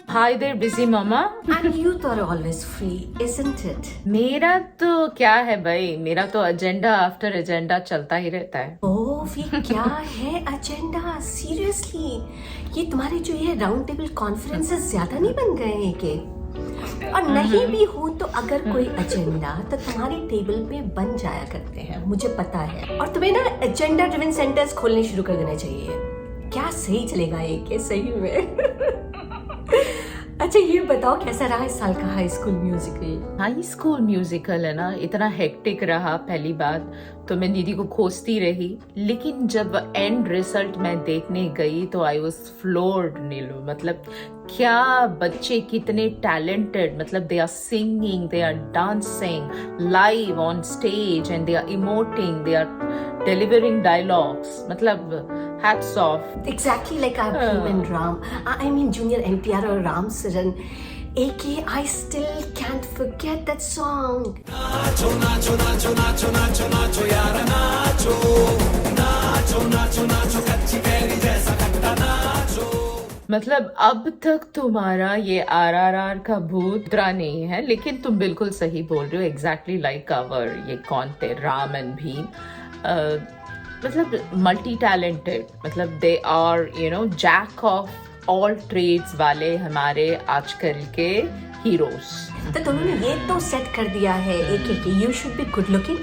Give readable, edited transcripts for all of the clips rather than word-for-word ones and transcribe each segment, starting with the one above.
Hi there, busy mama. And youth are always free, isn't it? मेरा तो क्या है भाई, मेरा तो एजेंडा आफ्टर एजेंडा चलता ही रहता है। ओह फिर क्या है एजेंडा? सीरियसली ये तुम्हारे जो ये राउंड टेबल कॉन्फ्रेंसेस ज्यादा नहीं बन गए हैं के? और नहीं भी हो तो अगर कोई एजेंडा तो तुम्हारी टेबल पे बन जाया करते हैं, मुझे पता है। और तुम्हें ना एजेंडा ड्रिवन सेंटर्स खोलने शुरू कर देने चाहिए। क्या सही चलेगा ये के सही में? अच्छा ये बताओ कैसा रहा इस साल का high school musical? High school musical है ना, इतना हेक्टिक रहा। पहली बात तो मैं दीदी को खोजती रही, लेकिन जब एंड रिजल्ट मैं देखने गई तो आई वाज फ्लोर्ड नीलू। मतलब क्या बच्चे कितने टैलेंटेड, मतलब they are singing, they are dancing live on stage and they are emoting, they are delivering dialogues. मतलब hats off. Exactly like our Bhim and Ram. I mean Junior NTR or Ram Saran. AK, I still can't forget that song. Nacho, nacho, nacho, nacho, nacho, nacho, yaara nacho. Nacho, nacho, nacho, कच्ची carry जैसा खट्टा nacho. मतलब अब तक तुम्हारा ये RRR का भूत उतरा नहीं है, लेकिन तुम बिल्कुल सही बोल रहे हो। एग्जैक्टली लाइक आवर ये कौन थे, राम एंड भीम। मतलब मल्टी टैलेंटेड, मतलब they are jack of all trades वाले हमारे आजकल के हीरोज। तो तुमने ये तो सेट कर दिया है एक you should be good looking,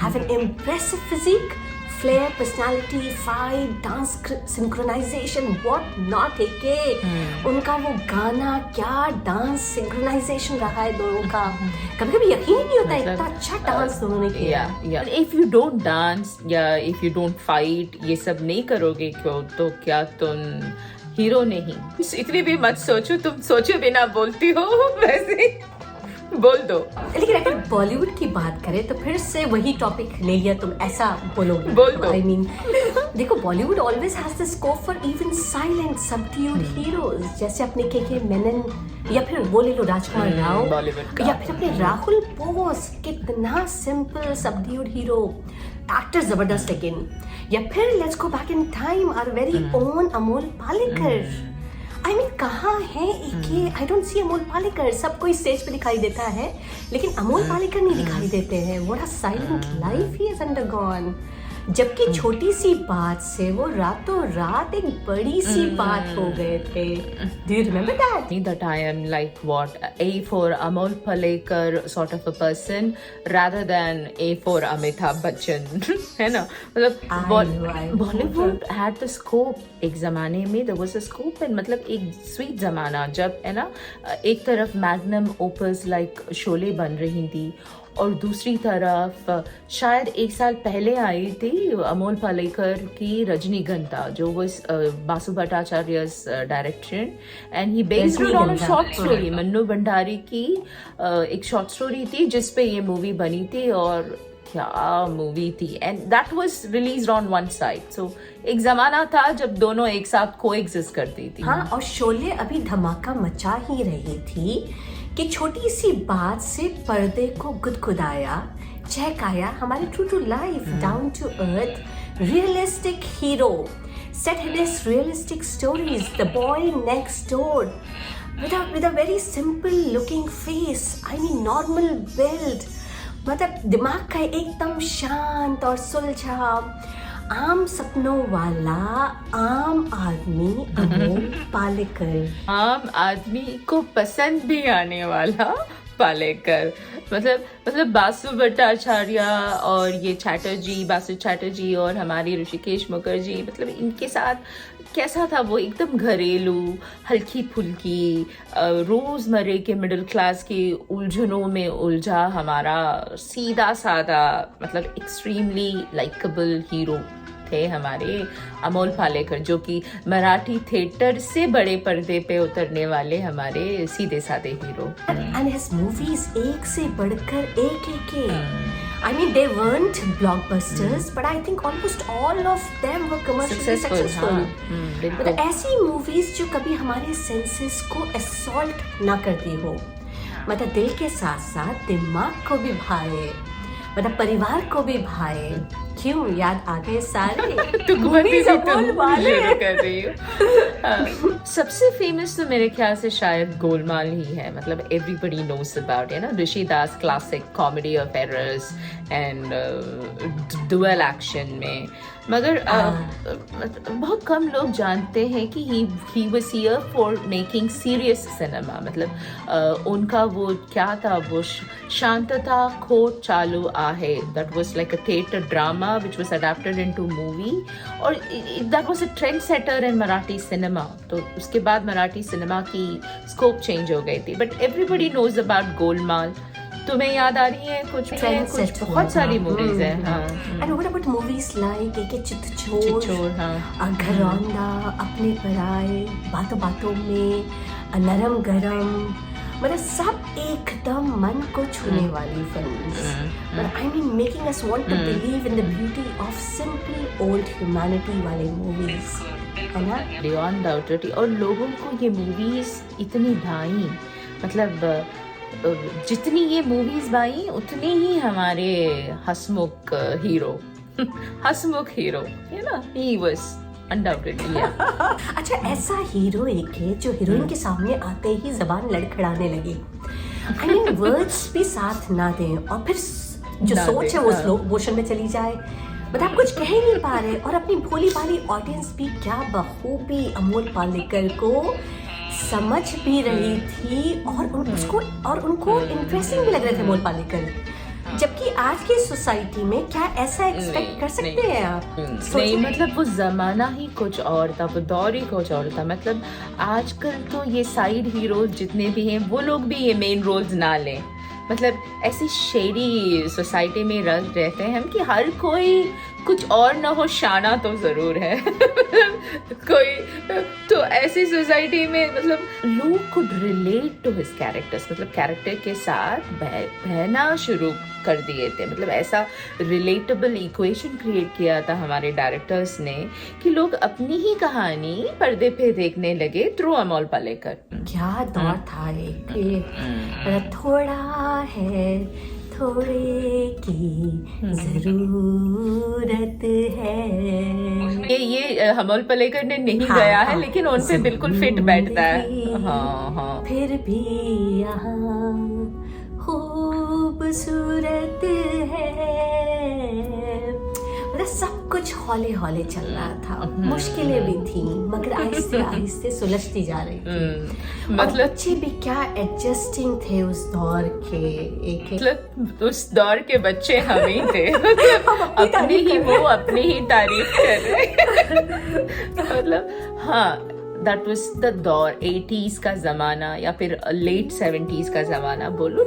have an impressive physique, flair, personality, fight, dance, synchronisation, what not. एक उनका वो गाना, क्या डांस सिंक्रोनाइजेशन रहा है दोनों का। कभी कभी यकीन ही नहीं होता इतना अच्छा डांस दोनों ने किया। इफ यू डोंट डांस या इफ यू डोंट फाइट, ये सब नहीं करोगे क्यों, तो क्या तुम हीरो नहीं? इतनी भी मत सोचो, तुम सोचो बिना बोलती हो वैसे बोल दो। लेकिन अगर बॉलीवुड की बात करें तो फिर से वही टॉपिक ले लिया तुम, ऐसा बोलोगे? बोल दो। I mean, देखो Bollywood always has the scope for even silent subdued heroes, जैसे अपने के मेनन, या फिर वो ले लो राजकुमार राव, बॉलीवुड का, या फिर अपने राहुल बोस, कितना सिंपल सबड्यूड हीरो, एक्टर जबरदस्त। लेकिन या फिर let's go back in time, our very own Amol Palekar. I mean कहाँ है AK? I don't see Amol Palekar. सब कोई स्टेज पे दिखाई देता है, लेकिन अमोल पालेकर नहीं दिखाई देते हैं। What a silent life he has undergone. जबकि छोटी सी बात से वो रातों रात एक बड़ी सी बात हो गए थे। Do you remember that? That I am like what, A for Amol Palekar sort of a person rather than A for Amitabh Bachchan. है ना? मतलब बॉलीवुड had the scope। एक जमाने में there was a scope, and मतलब एक sweet जमाना जब है ना, एक तरफ मैग्नम ओपस लाइक शोले बन रही थी, और दूसरी तरफ शायद एक साल पहले आई थी अमोल पालेकर की रजनीगंधा, जो was Basu Bhattacharya's direction, and he based on a short story. Mannu Bhandari की एक शॉर्ट स्टोरी थी जिसपे ये मूवी बनी थी, और क्या मूवी थी, and that was released on one side. So एक जमाना था जब दोनों एक साथ को एग्जिस्ट करती थी। हाँ, और शोले अभी धमाका मचा ही रही थी कि छोटी सी बात से पर्दे को गुदगुदाया, चहकाया हमारे true to life, down to earth, realistic hero set in his realistic stories, the boy next door with a very simple looking face, I mean normal build, मतलब दिमाग का एकदम शांत और सुलझा, आम सपनों वाला आम आदमी अमोल पालेकर। आम आदमी को पसंद भी आने वाला पालेकर। मतलब बासु भट्टाचार्य और ये चैटर्जी, बासु चैटर्जी और हमारी ऋषिकेश मुखर्जी, मतलब इनके साथ कैसा था वो, एकदम घरेलू, हल्की फुल्की, रोजमर्रे के मिडिल क्लास की उलझनों में उलझा हमारा सीधा साधा, मतलब एक्सट्रीमली लाइकेबल हीरो थे हमारे अमोल पालेकर, जो कि मराठी थिएटर से बड़े पर्दे पे उतरने वाले हमारे सीधे साधे हीरो। And his movies एक से बढ़कर एक I mean they weren't blockbusters, but I think almost all of them were commercially successful. मतलब ऐसी मूवीज जो कभी हमारे सेंसेस को असॉल्ट ना करती हो, मतलब दिल के साथ साथ दिमाग को भी भाए। मतलब परिवार को भी भाए। क्यों याद आ गए सारे? तुकमती सब तुम गोलमाल शुरू है। कर रही हो। सबसे फेमस तो मेरे ख्याल से शायद गोलमाल ही है, मतलब एवरीबडी नोस अबाउट, है ना, Rishi Das classic comedy of errors and dual action में। मगर बहुत कम लोग जानते हैं कि he was here for making serious cinema. मतलब उनका वो क्या था, वो शांतता court Chalu Aahe, that was like a theatre drama which was adapted into movie, और that was a trend setter in Marathi cinema. तो उसके बाद मराठी सिनेमा की स्कोप चेंज हो गई थी, but everybody knows about Golmaal. तुम्हें याद आ रही है कुछ? कुछ बहुत सारी मूवीज हैं। हाँ, and what about movies like एक चितचोर, हाँ, घरौंदा, अपने पराए, बातों बातों में, नरम गरम, मतलब सब एकदम मन को छूने वाली films. I mean making us want to believe in the beauty of simply old humanity वाले मूवीज, है ना? Beyond doubt. और लोगों को ये मूवीज इतनी भाई, मतलब जितनी ये मूवीज भाई उतनी ही हमारे हसमुख हीरो हसमुख हीरो, है ना, ही वाज अनडाउटेडली। अच्छा, ऐसा हीरो एक है जो हीरोइन के सामने आते ही जबान लड़खड़ाने लगे। आई मीन वर्ड्स भी साथ ना दें और फिर जो सोच है वो स्लो मोशन में चली जाए, मतलब आप कुछ कह ही नहीं पा रहे, और अपनी भोली भाली ऑडियंस भी क्या बखूबी अमोल पालेकर को समझ भी रही थी, और उनको इंटरेस्टिंग भी लग रहे थे अमोल पालेकर। जबकि आज की सोसाइटी में क्या ऐसा एक्सपेक्ट कर सकते हैं आप? नहीं, मतलब वो जमाना ही कुछ और था, वो दौर ही कुछ और था। मतलब आजकल तो ये साइड हीरोज जितने भी हैं वो लोग भी ये मेन रोल्स ना लें। मतलब ऐसी शेडी सोसाइटी में रहते हैं हम कि हर कोई कुछ और ना हो शाना तो जरूर है कोई तो ऐसी सोसाइटी में मतलब लोग could relate to his characters, मतलब कैरेक्टर के साथ बहना शुरू कर दिए थे। मतलब ऐसा रिलेटेबल इक्वेशन क्रिएट किया था हमारे डायरेक्टर्स ने कि लोग अपनी ही कहानी पर्दे पे देखने लगे थ्रू अमोल पालेकर। क्या दौर था एक, थोड़ा है थोड़े की जरूरत है। ये अमोल पालेकर ने नहीं गाया है, लेकिन उन पे बिल्कुल फिट बैठता है। हाँ हाँ, फिर भी यहाँ खूबसूरत है, मतलब सब कुछ हौले हौले चल रहा था। मुश्किलें भी थी मगर आहिस्ते आहिस्ते सुलझती जा रही थी। मतलब बच्चे भी क्या एडजस्टिंग थे उस दौर के। एक मतलब उस दौर के बच्चे हम ही थे अपनी ही वो अपनी ही तारीफ कर रहे मतलब हाँ, दैट वाज द दौर, 80s का जमाना या फिर लेट 70s का जमाना बोलो।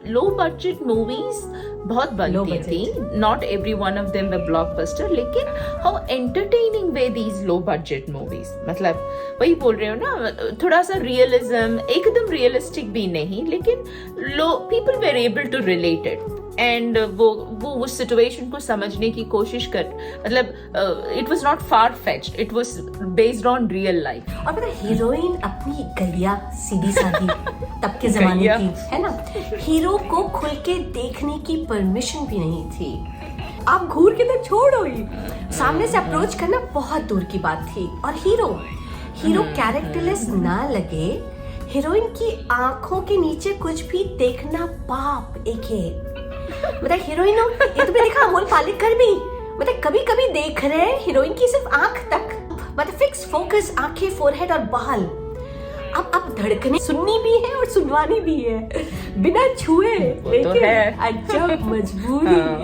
लो बजट मूवीज बहुत बनती थी, not every one of them were blockbuster, लेकिन how entertaining were these low budget movies. मतलब वही बोल रहे हो ना, थोड़ा सा रियलिज्म, एकदम रियलिस्टिक भी नहीं, लेकिन people were able to relate it and वो उस सिचुएशन को समझने की कोशिश कर, मतलब it was not far fetched, it was based on real life. और पता हीरोइन अपनी गलिया सीधी सादी तब के जमाने की, है ना, हीरो को खुल के देखने की परमिशन भी नहीं थी। आप घूर के तो छोड़ो ही, सामने से अप्रोच करना बहुत दूर की बात थी। और हीरो कैरेक्टरलेस ना लगे, हीरोइन की आंखों के नीचे कुछ भी देखना पाप एक है। मतलब हीरोइनों ये तो देखा अमोल पालेकर भी, मतलब कभी कभी देख रहे हैं हीरोइन की सिर्फ आंख तक, मतलब फिक्स फोकस, आंखें, फोरहेड और बाल। अब धड़कने सुननी भी है और सुनवानी भी है बिना छुए, लेकिन अजब मजबूरी। हाँ।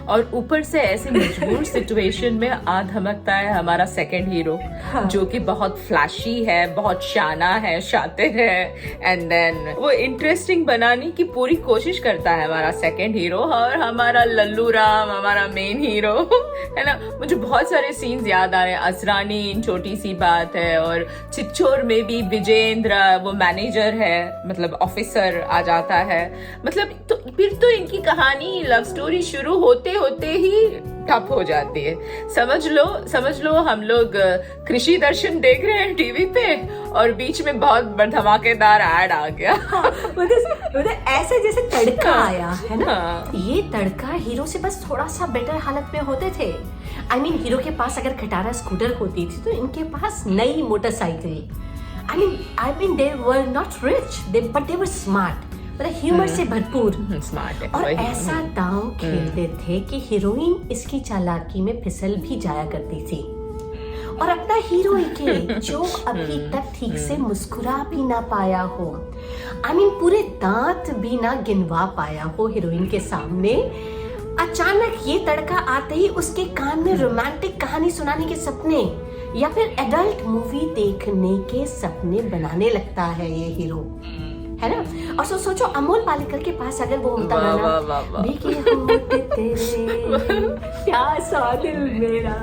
और ऊपर से ऐसे मजबूर सिचुएशन में आ धमकता है हमारा सेकंड हीरो, जो कि बहुत फ्लैशी है, बहुत शाना है, शातिर है, एंड देन वो इंटरेस्टिंग बनाने की पूरी कोशिश करता है हमारा सेकंड हीरो। और हमारा लल्लू राम हमारा मेन हीरो है ना। मुझे बहुत सारे सीन्स याद आ रहे हैं, असरानी इन छोटी सी बात है, और चिच्चोर में भी विजेंद्र वो मैनेजर है, मतलब ऑफिसर आ जाता है। मतलब तो फिर तो इनकी कहानी लव स्टोरी शुरू होते होते ही ठप हो जाती है। समझ लो हम लोग कृषि दर्शन देख रहे हैं टीवी पे और बीच में बहुत धमाकेदार ऐड आ गया। मतलब ऐसे जैसे तड़का आया है ना। हाँ। ये तड़का हीरो से बस थोड़ा सा बेटर हालत में होते थे। I mean, हीरो के पास अगर खटारा स्कूटर होती थी तो इनके पास नई motorcycle. I mean, they were not rich, but they were smart. मतलब ह्यूमर से भरपूर स्मार्ट है। और ऐसा दांव खेलते थे कि हीरोइन इसकी चालाकी में फिसल भी जाया करती थी। और अपना हीरो के जो अभी तक ठीक से मुस्कुरा भी ना पाया हो, I mean, पूरे दांत भी ना गिनवा पाया हो हीरोइन के सामने, अचानक ये तड़का आते ही उसके कान में रोमांटिक कहानी सुनाने के सपने या फिर एडल्ट मूवी देखने के सपने बनाने लगता है ये हीरो, है ना। और सोचो अमोल पालेकर के पास अगर वो होता गाना, भीगे होंठ तेरे प्यासा दिल मेरा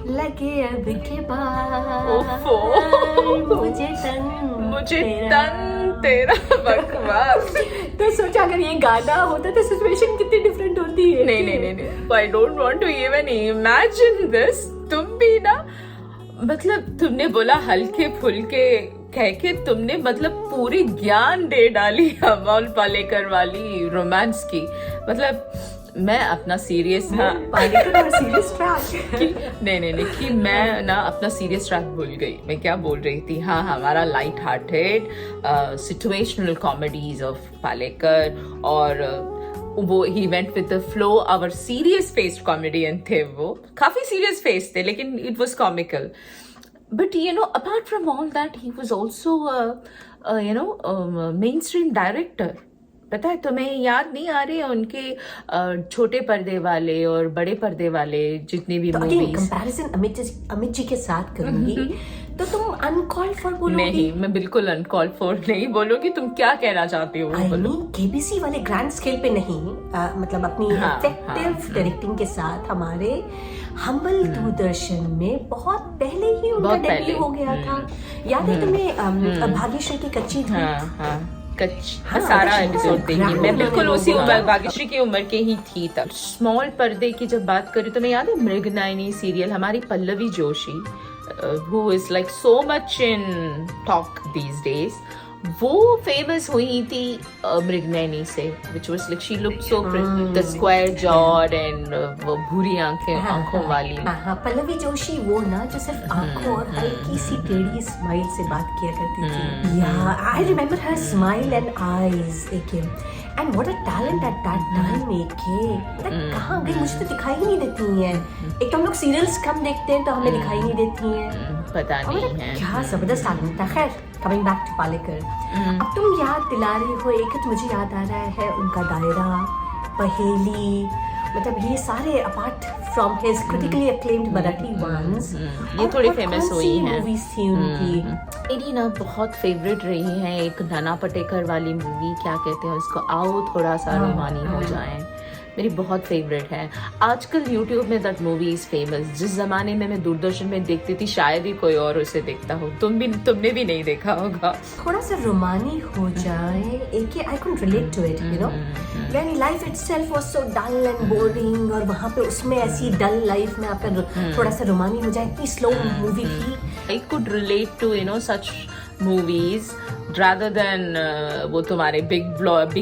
लगे अब के बाद मुझे तन तेरा बकवास। तो सोचा अगर ये गाना होता तो सिचुएशन कितनी डिफरेंट होती है। नहीं, I don't want to even imagine this. तुम भी ना, मतलब तुमने बोला हल्के फुल्के कह के तुमने मतलब पूरी ज्ञान दे डाली अमोल पालेकर वाली रोमांस की। मतलब मैं अपना सीरियस नहीं कि मैं ना अपना सीरियस ट्रैक भूल गई। मैं क्या बोल रही थी? हाँ, हमारा light hearted situational comedies of Palekar और वो ही went with the flow. Our serious faced comedian थे, वो काफी सीरियस फेस थे लेकिन it was comical. But apart from all that, he was also a mainstream director. पता है तुम्हें? याद नहीं आ रहे उनके छोटे पर्दे वाले और बड़े पर्दे वाले जितने भी मूवीज। कंपैरिजन अमित जी के साथ करूंगी तो तुम अनकॉल्ड फॉर बोलोगी? नहीं, मैं बिल्कुल अनकॉल्ड फॉर नहीं बोलूंगी। तुम क्या कहना चाहती हो? I mean, केबीसी वाले ग्रैंड स्केल पे नहीं, मतलब अपनी इफेक्टिव डायरेक्टिंग के साथ हमारे हम्बल दूरदर्शन में बहुत पहले ही उनका डेब्यू हो गया था। याद है तुम्हें भाग्यश्री की कच्ची धूप? सारा एपिसोड देखी मैं, बिल्कुल उसी उम्र, भाग्यश्री की उम्र के ही थी तब। स्मॉल पर्दे की जब बात करी तो मैं याद है मृगनयनी सीरियल, हमारी Pallavi Joshi who is like so much in talk these days, वो फेमस हुई थी मृगनयनी से, which was like she looked so pretty, the square jawed and वो भूरी आंखों वाली। हाँ, पल्लवी जोशी वो ना जो सिर्फ आंखों और हल्की सी टेढ़ी स्माइल से बात किया करती थी। या I remember her smile and eyes AK, and what a talent at that time AK. कहाँ गई? मुझे तो दिखाई ही नहीं देती हैं। एक तो हम लोग सीरियल्स कम देखते हैं तो हमें दिखाई नहीं देती हैं, पता नहीं है क्या जबरदस्त टैलेंट था। खैर, कमिंग बैक टू पालेकर, अब तुम याद दिला रही हो एक, तो मुझे याद आ रहा है उनका दायरा, पहेली, मतलब ये सारे apart from his critically acclaimed Marathi ones, ये थोड़ी फेमस हुई हैं। मूवीज थी उनकी। मेरी ना बहुत फेवरेट रही है एक नाना पाटेकर वाली मूवी, क्या कहते हैं उसको, आओ थोड़ा सा रोमानी हो जाए, मेरी बहुत फेवरेट है। आजकल YouTube में दैट मूवी इज फेमस। जिस जमाने में मैं दूरदर्शन में देखती थी शायद ही कोई और उसे देखता हो। तुमने भी नहीं देखा होगा। थोड़ा सा रोमानी हो जाए एक, I can relate to it, you know, when life itself was so dull and boring, और वहाँ पे उसमें ऐसी डल लाइफ में आपका थोड़ा सा रोमानी हो जाए, इतनी स्लो मूवी थी। I could relate to such movies rather than वो तुम्हारे बिग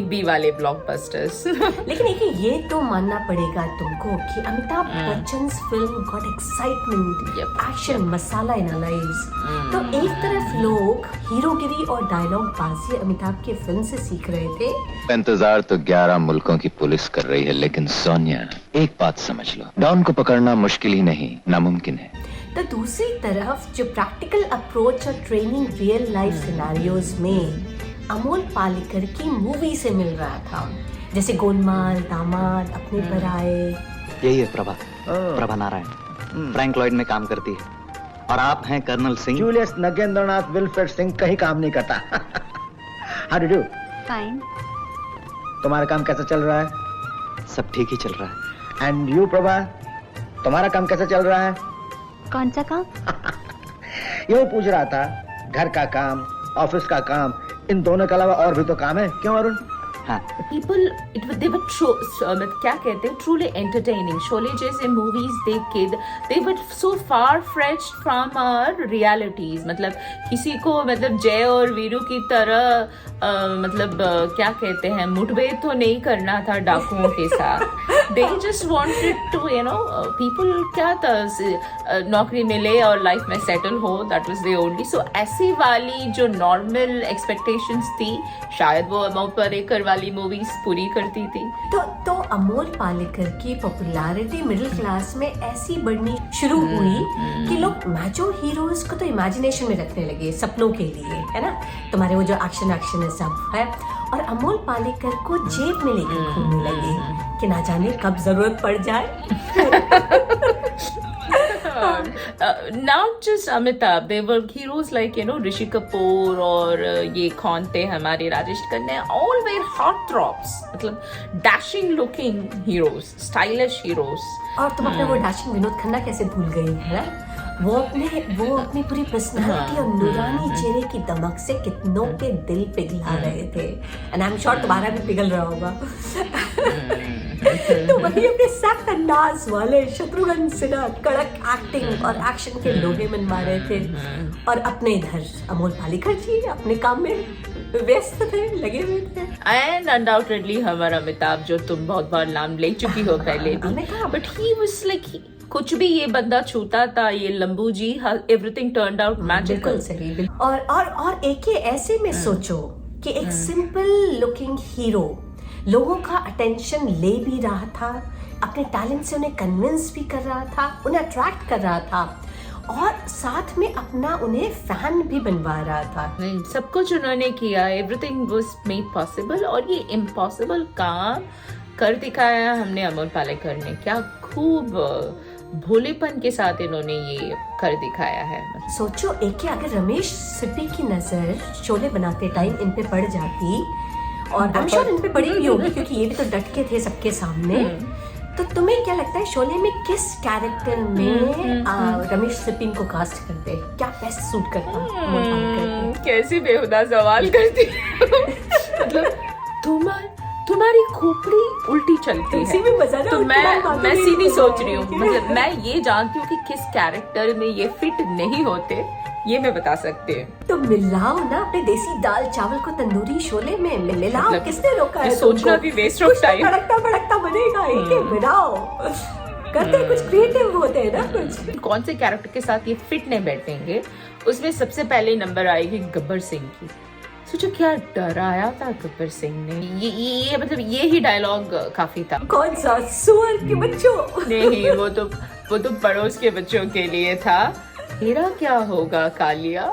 बी वाले ब्लॉकबस्टर्स। लेकिन ये तो मानना पड़ेगा तुमको कि Amitabh Bachchan film got excitement, action, masala in our lives. तो एक तरफ लोग हीरोगिरी और डायलॉग बाजी अमिताभ के फिल्म से सीख रहे थे। इंतजार तो 11 मुल्कों की पुलिस कर रही है, लेकिन सोनिया एक बात समझ लो, डॉन को पकड़ना मुश्किल ही नहीं, नामुमकिन है। तो दूसरी तरफ जो प्रैक्टिकल अप्रोच और ट्रेनिंग रियल लाइफ सिनेरियोज में अमोल पालेकर की मूवी से मिल रहा था, जैसे गोलमाल, दामाद, अपने पर आए। यही है प्रभा नारायण, फ्रैंक लॉयड में काम करती है, और आप हैं colonel Singh. Julius Nagendranath Wilfred Singh कहीं काम नहीं करता। How do? फाइन। तुम्हारा काम कैसा चल रहा है? सब ठीक ही चल रहा है। एंड यू प्रभा, तुम्हारा काम कैसा चल रहा है? कौन सा काम? ये पूछ रहा था, घर का काम, ऑफिस का काम, इन दोनों के अलावा और भी तो काम है। क्यों अरुण? हाँ people they were क्या कहते हैं, truly entertaining. शोले जैसे movies देख के they were so far fetched from our realities. मतलब किसी को मतलब जय और वीरू की तरह मतलब क्या कहते हैं, मुठभेड़ तो नहीं करना था डाकुओं के साथ. They just wanted to people क्या था, नौकरी मिले और लाइफ में सेटल हो, that was the only. So ऐसी वाली जो नॉर्मल एक्सपेक्टेशंस थी, शायद वो अमोल पालेकर वाली मूवीज पूरी करती थी. तो अमोल पालेकर की पॉपुलैरिटी मिडिल क्लास में ऐसी बढ़नी शुरू हुई कि लोग मैचो हीरोज को तो इमेजिनेशन में रखने लगे, सपनों के लिए, है ना. तुम्हारे वो जो एक्शन है सब है, और अमोल पालेकर को जेब में लेकर घूमने लगे कि ना जाने कब जरूरत पड़ जाए. Not just Amitabh, they were heroes like Rishi Kapoor और ये कौन थे हमारे Rajesh Khanna, all were heartthrobs, मतलब dashing looking heroes, stylish heroes. और तुम अपने वो डैशिंग विनोद खन्ना कैसे भूल गई, है ना. वो अपनी पूरी पर्सनालिटी और नूरानी चेहरे की दमक से कितनों के दिल पिघला रहे थे. एंड आई एम श्योर तुम्हारा भी पिघल रहा होगा. तो वही अपने सख्त अंदाज वाले शत्रुघ्न सिन्हा कड़क एक्टिंग और एक्शन के लोहे मनवा रहे थे, और अपने इधर अमोल पालेकर जी अपने काम में व्यस्त थे, लगे हुए थे. एंड अनडाउटेडली हमारा अमिताभ, जो तुम बहुत बार नाम ले चुकी हो पहले भी, बट ही वाज लाइक कुछ भी ये बंदा छूता था, ये लंबू जी, एवरीथिंग टर्न्ड आउट मैजिकल. सही. और एक ऐसे में सोचो कि एक सिंपल लुकिंग हीरो लोगों का अटेंशन ले भी रहा था, अपने टैलेंट से उन्हें कन्विंस भी कर रहा था, उन्हें अट्रैक्ट कर रहा था, और साथ में अपना उन्हें फैन भी बनवा रहा था. सब कुछ उन्होंने किया, एवरीथिंग वाज मेड पॉसिबल, और ये इम्पॉसिबल काम कर दिखाया हमने अमोल पालेकर ने. क्या खूब भोलेपन के साथ इन्होंने ये कर दिखाया है. सोचो एक अगर रमेश सिप्पी की नजर शोले बनाते टाइम इन पे पड़ जाती, और आई एम श्योर इन पे पड़ी भी होगी क्योंकि ये भी तो डट के थे सबके सामने, तो तुम्हें क्या लगता है शोले में किस कैरेक्टर में रमेश सिप्पी को कास्ट करते, क्या बेस्ट सूट करता? कैसी बेहुदा सवाल करती मतलब तुम्हारी खोपड़ी उल्टी चलती है, तो मैं सीधी सोच रही हूँ. मतलब मैं ये जानती हूँ कि किस कैरेक्टर में ये फिट नहीं होते, ये मैं बता सकती हूँ. तो मिलाओ ना अपने देसी दाल चावल को तंदूरी शोले में मिलाओ. मतलब किसने रोका है? सोचना भी वेस्ट ऑफ टाइम. भड़कता बनेगा, एक मिलाओ, करते कुछ क्रिएटिव होते हैं ना कुछ. कौन से कैरेक्टर के साथ ये फिट नहीं बैठेंगे, उसमें सबसे पहले नंबर आएगी गब्बर सिंह की. सोचो क्या डराया था गब्बर सिंह ने. ये मतलब ये ही डायलॉग काफी था. कौन सा? सुअर के बच्चों? नहीं, वो तो पड़ोस के बच्चों के लिए था. तेरा क्या होगा कालिया,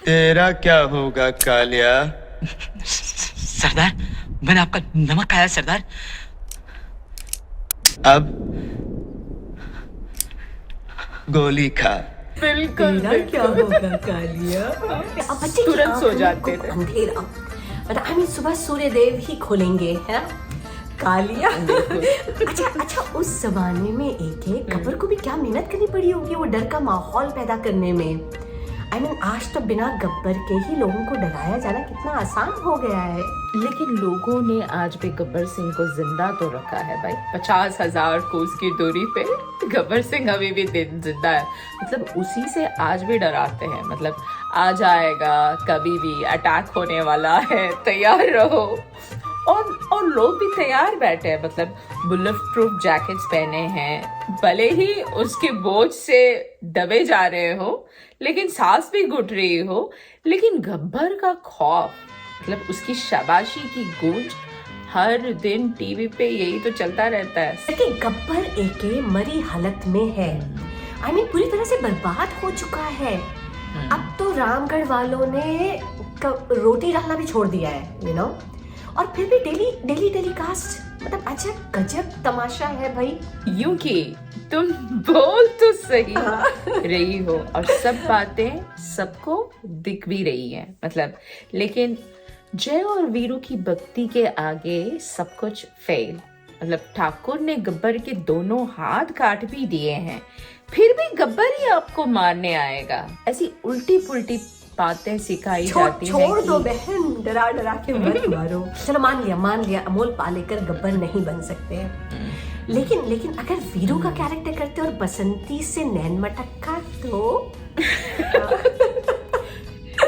तेरा क्या होगा कालिया. सरदार, मैंने आपका नमक खाया सरदार. अब गोली खा. बिल्कुल. तेरा क्या होगा कालिया. अब बच्चे तुरंत सो जाते थे. अंधेरा, मतलब सुबह सूर्य देव ही खोलेंगे, है ना, कालिया. अच्छा उस जमाने में एक गब्बर को भी क्या मेहनत करनी पड़ी होगी वो डर का माहौल पैदा करने में. I mean, आज तो बिना गब्बर के ही लोगों को डराया जाना कितना आसान हो गया है. लेकिन लोगों ने आज भी गब्बर सिंह को जिंदा तो रखा है भाई. 50,000 कोस की दूरी पे गब्बर सिंह अभी भी जिंदा है. मतलब उसी से आज भी डराते हैं. मतलब आ जाएगा, कभी भी अटैक होने वाला है, तैयार रहो. और लोग भी तैयार बैठे हैं. मतलब बुलेट प्रूफ जैकेट्स पहने हैं, भले ही उसके बोझ से दबे जा रहे हो, लेकिन सांस भी घुट रही हो, लेकिन गब्बर का खौफ, मतलब उसकी शाबाशी की गूंज हर दिन टीवी पे यही तो चलता रहता है. लेकिन गब्बर एके मरी हालत में है. I mean, पूरी तरह से बर्बाद हो चुका है. अब तो रामगढ़ वालों ने रोटी डालना भी छोड़ दिया है, और फिर भी डेली टेलीकास्ट. मतलब अच्छा गजब तमाशा है भाई. यूं कि तुम बोल तो सही रही हो, और सब बातें सबको दिख भी रही हैं. मतलब लेकिन जय और वीरू की भक्ति के आगे सब कुछ फेल. मतलब ठाकुर ने गब्बर के दोनों हाथ काट भी दिए हैं, फिर भी गब्बर ही आपको मारने आएगा. ऐसी उल्टी पुल्टी बातें सिखाई जाती है छोड़ दो कि बहन, डरा डरा के मत मारो। चलो मान लिया अमोल पालेकर गब्बर नहीं बन सकते हैं, लेकिन अगर वीरू का कैरेक्टर करते और बसंती से नैन मटक्का तो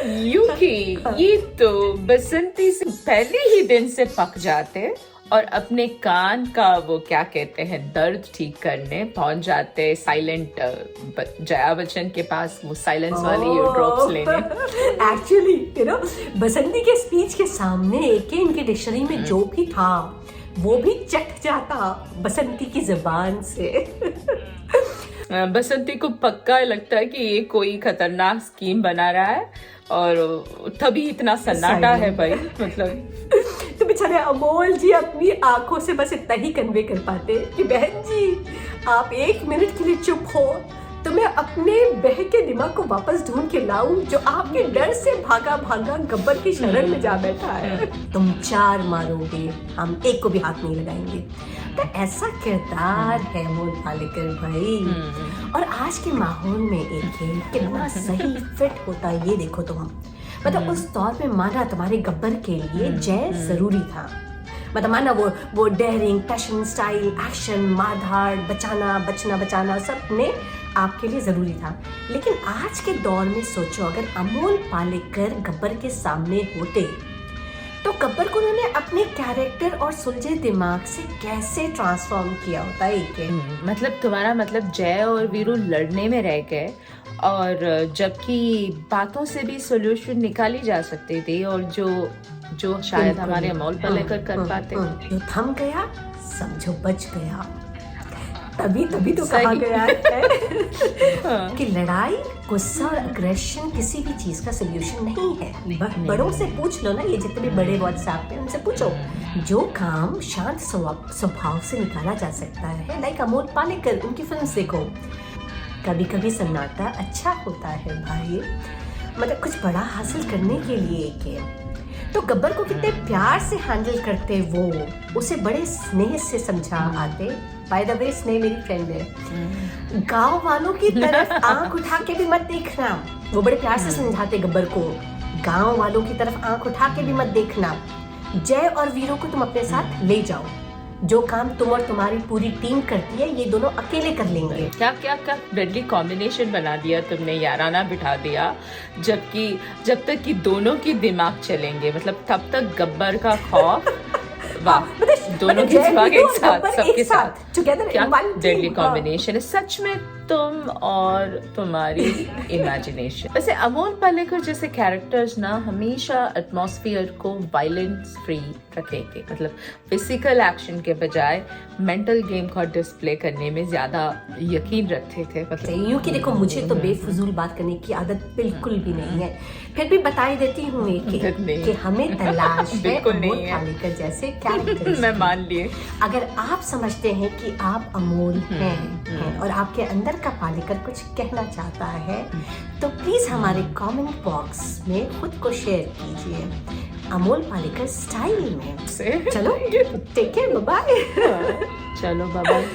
यूकी ये तो बसंती से पहले ही दिन से पक जाते और अपने कान का वो क्या कहते हैं दर्द ठीक करने पहुंच जाते साइलेंट जया बच्चन के पास, वो साइलेंस वाली ड्रॉप्स लेने। एक्चुअली बसंती के स्पीच के सामने एक इनके डिक्शनरी में जो भी था वो भी चट जाता बसंती की जुबान से। बसंती को पक्का लगता है कि ये कोई खतरनाक स्कीम बना रहा है और तभी इतना सन्नाटा है भाई। मतलब तो बेचारे अमोल जी अपनी आंखों से बस इतना ही कन्वे कर पाते कि बहन जी आप 1 मिनट के लिए चुप हो तो मैं अपने बहके दिमाग को वापस ढूंढ के लाऊं जो आपके डर से भागा भागा गब्बर की शरण में जा बैठा है। तुम 4 मारोगे, हम 1 को भी हाथ नहीं लगाएंगे। तो ऐसा किरदार है अमोल पालेकर भाई। और आज के माहौल में एक खेल कितना सही फिट होता है ये देखो तुम। मतलब उस दौर में माना तुम्हारे गब्बर के लिए जय जरूरी था। मतलब माना वो डेयरिंग, पैशन, स्टाइल, एक्शन, मारधाड़, बचाना सब में आपके लिए जरूरी था। लेकिन आज के दौर में सोचो अगर अमोल पालेकर गब्बर के सामने होते तो गब्बर को उन्होंने अपने कैरेक्टर और सुलझे दिमाग से कैसे ट्रांसफॉर्म किया होता है। मतलब तुम्हारा मतलब जय और वीरू लड़ने में रह गए और जबकि बातों से भी सोल्यूशन निकाली जा सकती थी और जो शायद हमारे अमोल पालेकर कर पाते। जो थम गया समझो बच गया। तभी तो कहा गया है कि लड़ाई, गुस्सा और अग्रेशन किसी भी चीज का सोल्यूशन नहीं है। बड़ों से पूछ लो ना, ये जितने भी बड़े व्हाट्सएप पे उनसे पूछो जो काम शांत स्वभाव से निकाला जा सकता है। लाइक अमोल पालेकर, उनकी फिल्म देखो, कभी कभी सन्नाटा अच्छा होता है भाई। मतलब कुछ बड़ा हासिल करने के लिए के तो गब्बर को कितने प्यार से हैंडल करते वो, उसे बड़े स्नेह से समझा आते। बाय द वे स्नेह मेरी फ्रेंड है। गांव वालों की तरफ आंख उठा के भी मत देखना, वो बड़े प्यार से समझाते गब्बर को। गांव वालों की तरफ आंख उठा के भी मत देखना, जय और वीरू को तुम अपने साथ ले जाओ। जो काम तुम और तुम्हारी पूरी टीम करती है ये दोनों अकेले कर लेंगे। क्या डेडली कॉम्बिनेशन बना दिया तुमने, याराना बिठा दिया। जब तक कि दोनों की दिमाग चलेंगे, मतलब तब तक गब्बर का खौफ वाह, दोनों के दिमाग एक साथ, सबके साथ क्या डेडली कॉम्बिनेशन है सच में, तुम और तुम्हारी इमेजिनेशन। वैसे अमोल पालेकर जैसे कैरेक्टर्स ना हमेशा एटमॉस्फेयर को वायलेंस फ्री रखेंगे। मतलब फिजिकल एक्शन के बजाय मेंटल गेम का डिस्प्ले करने में ज्यादा यकीन रखते थे। मतलब यूं कि देखो मुझे तो बेफजूल बात करने की आदत बिल्कुल भी नहीं है, फिर भी बता ही देती हूँ कि हमें तलाश है अमोल पालेकर जैसे कैरेक्टर्स। मैं मान लिए। अगर आप समझते हैं कि आप अमोल हैं और आपके अंदर का पालेकर कुछ कहना चाहता है तो प्लीज हमारे कमेंट बॉक्स में खुद को शेयर कीजिए अमोल पालेकर स्टाइल में। चलो टेक केयर, बाय। चलो बाय।